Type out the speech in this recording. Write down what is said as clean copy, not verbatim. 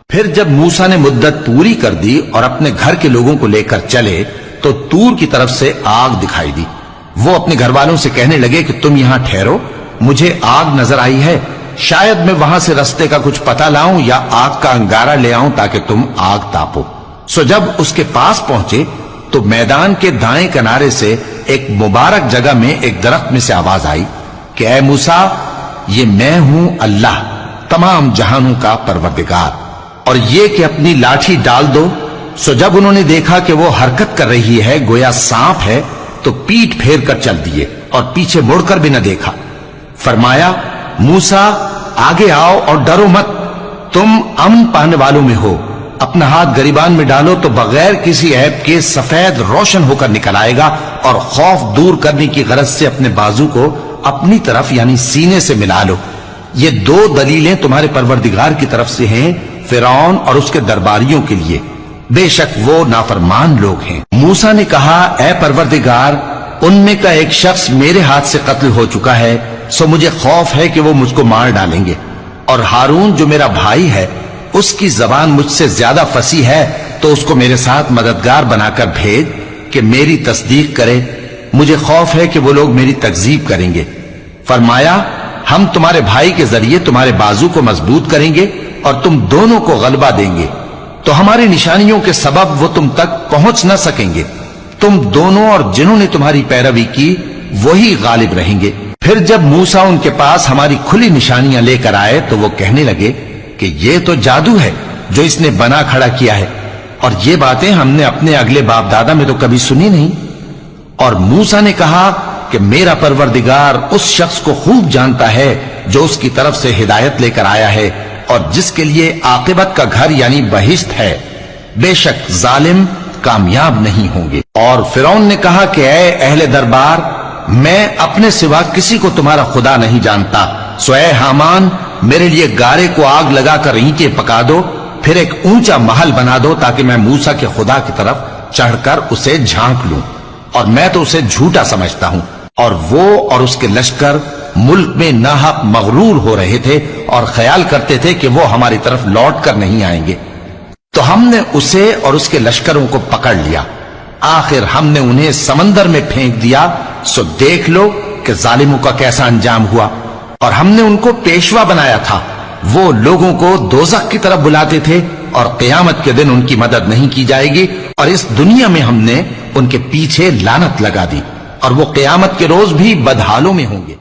پھر جب موسیٰ نے مدت پوری کر دی اور اپنے گھر کے لوگوں کو لے کر چلے تو طور کی طرف سے آگ دکھائی دی۔ وہ اپنے گھر والوں سے کہنے لگے کہ تم یہاں ٹھہرو، مجھے آگ نظر آئی ہے، شاید میں وہاں سے رستے کا کچھ پتہ لاؤں یا آگ کا انگارہ لے آؤں تاکہ تم آگ تاپو۔ سو جب اس کے پاس پہنچے تو میدان کے دائیں کنارے سے ایک مبارک جگہ میں ایک درخت میں سے آواز آئی کہ اے موسیٰ، یہ میں ہوں اللہ، تمام جہانوں کا پروردگار، اور یہ کہ اپنی لاٹھی ڈال دو۔ سو جب انہوں نے دیکھا کہ وہ حرکت کر رہی ہے گویا سانپ ہے تو پیٹ پھیر کر چل دیے اور پیچھے مڑ کر بھی نہ دیکھا۔ فرمایا موسیٰ آگے آؤ اور ڈرو مت، تم امن پانے والوں میں ہو، اپنا ہاتھ گریبان میں ڈالو تو بغیر کسی عیب کے سفید روشن ہو کر نکل آئے گا، اور خوف دور کرنے کی غرض سے اپنے بازو کو اپنی طرف یعنی سینے سے ملا لو۔ یہ دو دلیلیں تمہارے پروردگار کی طرف سے ہیں فرعون اور اس کے درباریوں کے لیے، بے شک وہ نافرمان لوگ ہیں۔ موسیٰ نے کہا اے پروردگار، ان میں کا ایک شخص میرے ہاتھ سے قتل ہو چکا ہے، سو مجھے خوف ہے کہ وہ مجھ کو مار ڈالیں گے، اور ہارون جو میرا بھائی ہے اس کی زبان مجھ سے زیادہ فصیح ہے، تو اس کو میرے ساتھ مددگار بنا کر بھیج کہ میری تصدیق کرے، مجھے خوف ہے کہ وہ لوگ میری تکذیب کریں گے۔ فرمایا ہم تمہارے بھائی کے ذریعے تمہارے بازو کو مضبوط کریں گے اور تم دونوں کو غلبہ دیں گے، تو ہماری نشانیوں کے سبب وہ تم تک پہنچ نہ سکیں گے، تم دونوں اور جنہوں نے تمہاری پیروی کی وہی غالب رہیں گے۔ پھر جب موسیٰ ان کے پاس ہماری کھلی نشانیاں لے کر آئے تو وہ کہنے لگے کہ یہ تو جادو ہے جو اس نے بنا کھڑا کیا ہے، اور یہ باتیں ہم نے اپنے اگلے باپ دادا میں تو کبھی سنی نہیں۔ اور موسیٰ نے کہا کہ میرا پروردگار اس شخص کو خوب جانتا ہے جو اس کی طرف سے ہدایت لے کر آیا ہے اور جس کے لیے عاقبت کا گھر یعنی بہشت ہے، بے شک ظالم کامیاب نہیں ہوں گے۔ اور فرعون نے کہا کہ اے اہل دربار، میں اپنے سوا کسی کو تمہارا خدا نہیں جانتا، سو اے حامان میرے لیے گارے کو آگ لگا کر اینٹیں پکا دو، پھر ایک اونچا محل بنا دو تاکہ میں موسیٰ کے خدا کی طرف چڑھ کر اسے جھانک لوں، اور میں تو اسے جھوٹا سمجھتا ہوں۔ اور وہ اور اس کے لشکر ملک میں ناحق مغرور ہو رہے تھے اور خیال کرتے تھے کہ وہ ہماری طرف لوٹ کر نہیں آئیں گے، تو ہم نے اسے اور اس کے لشکروں کو پکڑ لیا، آخر ہم نے انہیں سمندر میں پھینک دیا، سو دیکھ لو کہ ظالموں کا کیسا انجام ہوا۔ اور ہم نے ان کو پیشوا بنایا تھا، وہ لوگوں کو دوزخ کی طرف بلاتے تھے، اور قیامت کے دن ان کی مدد نہیں کی جائے گی، اور اس دنیا میں ہم نے ان کے پیچھے لعنت لگا دی، اور وہ قیامت کے روز بھی بدحالوں میں ہوں گے۔